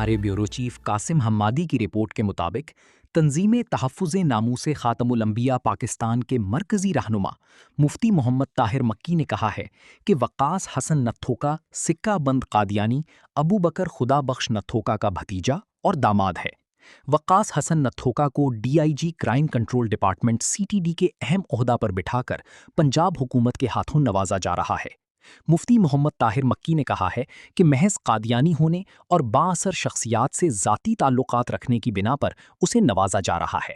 हमारे bureau chief Qasim हम्मादी की report के मुताबिक तंजीम तहफ़्फ़ुज़ नामूस ख़ातमुल अंबिया पाकिस्तान के मरकज़ी रहनुमा मुफ्ती मोहम्मद ताहिर मक्की ने कहा है कि वक़ास हसन नत्थोका सिक्का बंद कादियानी अबू बकर खुदा बख्श नत्थोका का भतीजा और दामाद है। वक़ास हसन नत्थोका को DIG crime control department CTD के अहम ओहदा पर बिठाकर पंजाब हुकूमत के हाथों नवाजा जा रहा है। मुफ्ती मोहम्मद ताहिर मक्की ने कहा है कि महज कादियानी होने और बाअसर शख्सियात से ज़ाती ताल्लुकात रखने की बिना पर उसे नवाजा जा रहा है।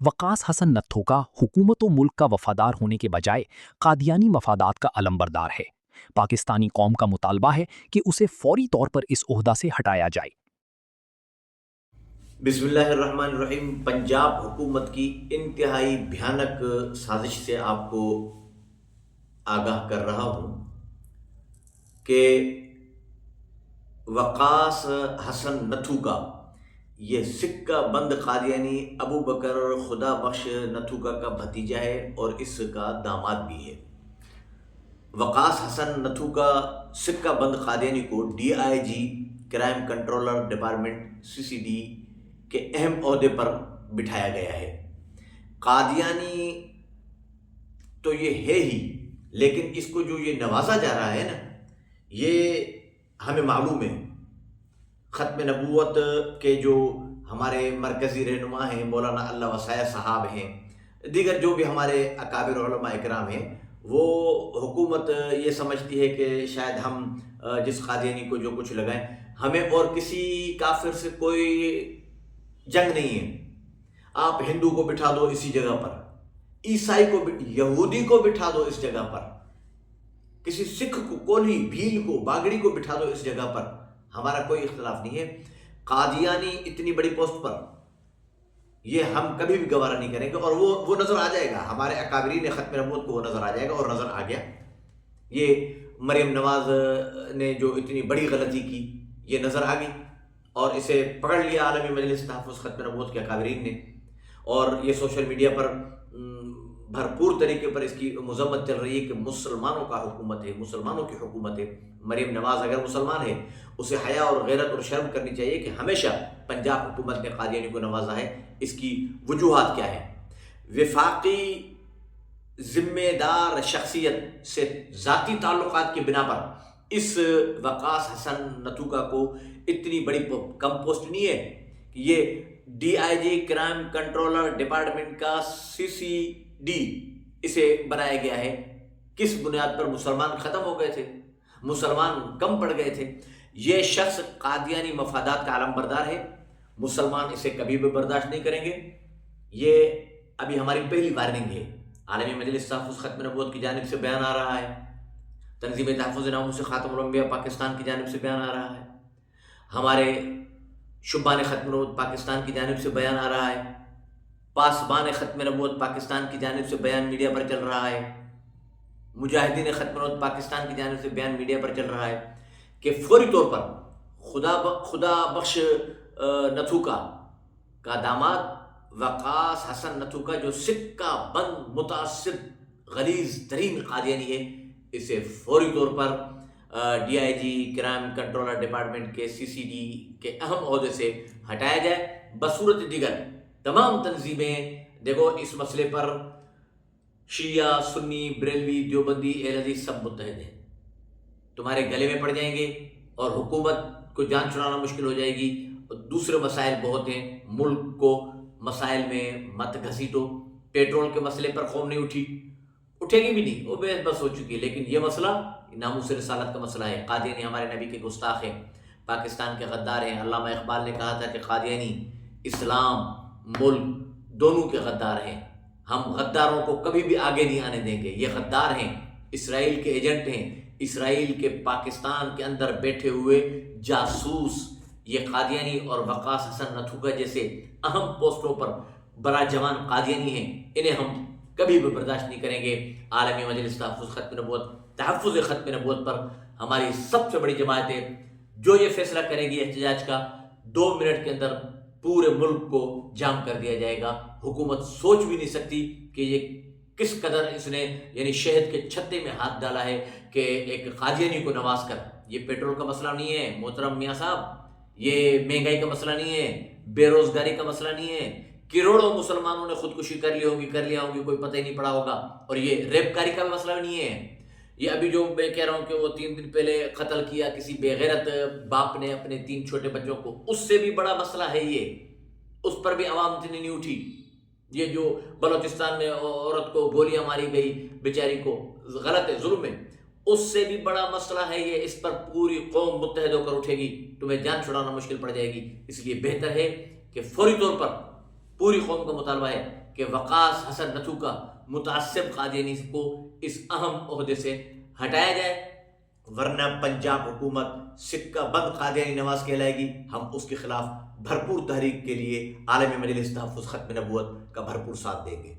वक़ास हसन नत्थोका हुकूमत व मुल्क का वफ़ादार होने के बजाय कादियानी मफादात का अलंबरदार है। पाकिस्तानी कौम का मुतालबा है कि उसे फौरी तौर पर इस ओहदा से हटाया जाए। बिस्मिल्लाहिर्रहमानिर्रहीम। पंजाब हुकूमत की इंतहाई भयानक साजिश से आपको आगाह कर रहा हूँ कि वक़ास हसन नथुका ये सिक्का बंद कादियानी अबू बकर खुदा बख्श नथुका का भतीजा है और इसका दामाद भी है। वक़ास हसन नथुका सिक्का बंद कादियानी को DIG crime controller department CCD के अहम ओहदे पर बिठाया गया है। कादियानी तो ये है ही, लेकिन इसको जो ये नवाजा जा रहा है ना, ये हमें मालूम है। ख़त्म नबूवत के जो हमारे मरकज़ी रहनुमा हैं, मौलाना अल्लाह वसाया साहब हैं, दीगर जो भी हमारे अकाबिर उलमा इकराम हैं, वो हुकूमत ये समझती है कि शायद हम जिस कादियानी को जो कुछ लगाएं, हमें और किसी काफिर से कोई जंग नहीं है। आप हिंदू को बिठा दो इसी जगह पर, ईसाई को, यहूदी को बिठा दो इस जगह पर, किसी सिख को, कोली, भील को, बागड़ी को बिठा दो इस जगह पर, हमारा कोई इख्तलाफ नहीं है। कादियानी इतनी बड़ी पोस्ट पर ये हम कभी भी गवारा नहीं करेंगे और वो नजर आ जाएगा। हमारे अकाबरीन ख़त्म नबूवत को वो नजर आ जाएगा और नजर आ गया। ये मरियम नवाज ने जो इतनी बड़ी गलती की ये नजर आ गई और इसे पकड़ लिया आलमी मजलिस तहफ़्फ़ुज़ ख़त्म नबूवत के अकाबरीन ने, और ये सोशल मीडिया पर भरपूर तरीके पर इसकी मज़म्मत चल रही है कि मुसलमानों का हुकूमत है, मुसलमानों की हुकूमत है। मरियम नवाज अगर मुसलमान है, उसे हया और गैरत और शर्म करनी चाहिए कि हमेशा पंजाब हुकूमत ने कादियानी को नवाजा है। इसकी वजूहात क्या है? वफाकी ज़िम्मेदार शख्सियत से ज़ाती ताल्लुकात की बिना पर इस वक़ास हसन नथुका को इतनी बड़ी कम पोस्ट नहीं है कि ये डीआईजी क्राइम कंट्रोलर डिपार्टमेंट का सीसीडी इसे बनाया गया है। किस बुनियाद पर? मुसलमान ख़त्म हो गए थे, मुसलमान कम पड़ गए थे। ये शख्स कादियानी मफादात का अलंबरदार है। मुसलमान इसे कभी भी बर्दाश्त नहीं करेंगे। ये अभी हमारी पहली वार्निंग है। आलमी मजलिस तहफ़्फ़ुज़ ख़त्म नबूवत की जानिब से बयान आ रहा है, तंज़ीम तहफ़्फ़ुज़ नामूस ख़ातमुल अंबिया पाकिस्तान की जानिब से बयान आ रहा है, हमारे शुबान ख़त्म नबूवत पाकिस्तान की जानिब से बयान आ रहा है, पासबान ख़त्म नबूवत पाकिस्तान की जानिब से बयान मीडिया पर चल रहा है, मुजाहिदीन ख़त्म नबूवत पाकिस्तान की जानिब से बयान मीडिया पर चल रहा है कि फौरी तौर पर खुदा बख्श नथुका का दामाद वक़ास हसन नथुका जो सिक्का बंद मुतासिब गलीज़ तरीन कादियानी है, इसे फौरी तौर पर डीआईजी क्राइम कंट्रोलर डिपार्टमेंट के सीसीडी के अहम ओहदे से हटाया जाए। बसूरत दिगर तमाम तंजीमें देखो इस मसले पर शिया, सुन्नी, बरेलवी, देवबंदी, अहले हदीस सब मुत्तहिद हैं। तुम्हारे गले में पड़ जाएंगे और हुकूमत को जान छुड़ाना मुश्किल हो जाएगी। और दूसरे मसाइल बहुत हैं, मुल्क को मसाइल में मत घसीटो। पेट्रोल के मसले पर कौम नहीं उठी, उठेगी भी नहीं, वो बस हो चुकी है। लेकिन ये मसला नामूस रिसालत का मसला है। कादियानी हमारे नबी के गुस्ताख हैं, पाकिस्तान के गद्दार हैं। अल्लामा इकबाल ने कहा था कि कादियानी इस्लाम मुल्क दोनों के गद्दार हैं। हम गद्दारों को कभी भी आगे नहीं आने देंगे। ये गद्दार हैं, इसराइल के एजेंट हैं, इसराइल के पाकिस्तान के अंदर बैठे हुए जासूस। ये कादियानी और वक़ास हसन नथुका जैसे अहम पोस्टों पर बड़ा जवान कादियानी हैं, इन्हें हम कभी भी बर्दाश्त नहीं करेंगे। आलमी मजलिस तहफ़्फ़ुज़ ख़त्म नबूवत पर हमारी सबसे बड़ी जमात है जो ये फैसला करेगी एहतजाज का, 2 मिनट के अंदर पूरे मुल्क को जाम कर दिया जाएगा। हुकूमत सोच भी नहीं सकती कि ये किस कदर इसने यानी शहद के छत्ते में हाथ डाला है कि एक कादियानी को नवाज कर। ये पेट्रोल का मसला नहीं है मोहतरम मियाँ साहब, یہ مہنگائی کا مسئلہ نہیں ہے، بے روزگاری کا مسئلہ نہیں ہے، کروڑوں مسلمانوں نے خودکشی کر لیا ہوگی، کوئی پتہ ہی نہیں پڑا ہوگا، اور یہ ریپ کاری کا بھی مسئلہ نہیں ہے۔ یہ ابھی جو میں کہہ رہا ہوں کہ وہ 3 دن پہلے قتل کیا کسی بے غیرت باپ نے اپنے 3 چھوٹے بچوں کو، اس سے بھی بڑا مسئلہ ہے یہ، اس پر بھی عوام اتنی نہیں اٹھی۔ یہ جو بلوچستان میں عورت کو گولیاں ماری گئی بیچاری کو، غلط ہے، ظلم ہے، اس سے بھی بڑا مسئلہ ہے یہ، اس پر پوری قوم متحد ہو کر اٹھے گی، تمہیں جان چھڑانا مشکل پڑ جائے گی۔ اس لیے بہتر ہے کہ فوری طور پر پوری قوم کا مطالبہ ہے کہ وقاص حسن نتھو کا متعصب قادیانی کو اس اہم عہدے سے ہٹایا جائے، ورنہ پنجاب حکومت سکہ بند قادیانی نواز کہلائے گی۔ ہم اس کے خلاف بھرپور تحریک کے لیے عالمی مجلس تحفظ ختم نبوت کا بھرپور ساتھ دیں گے۔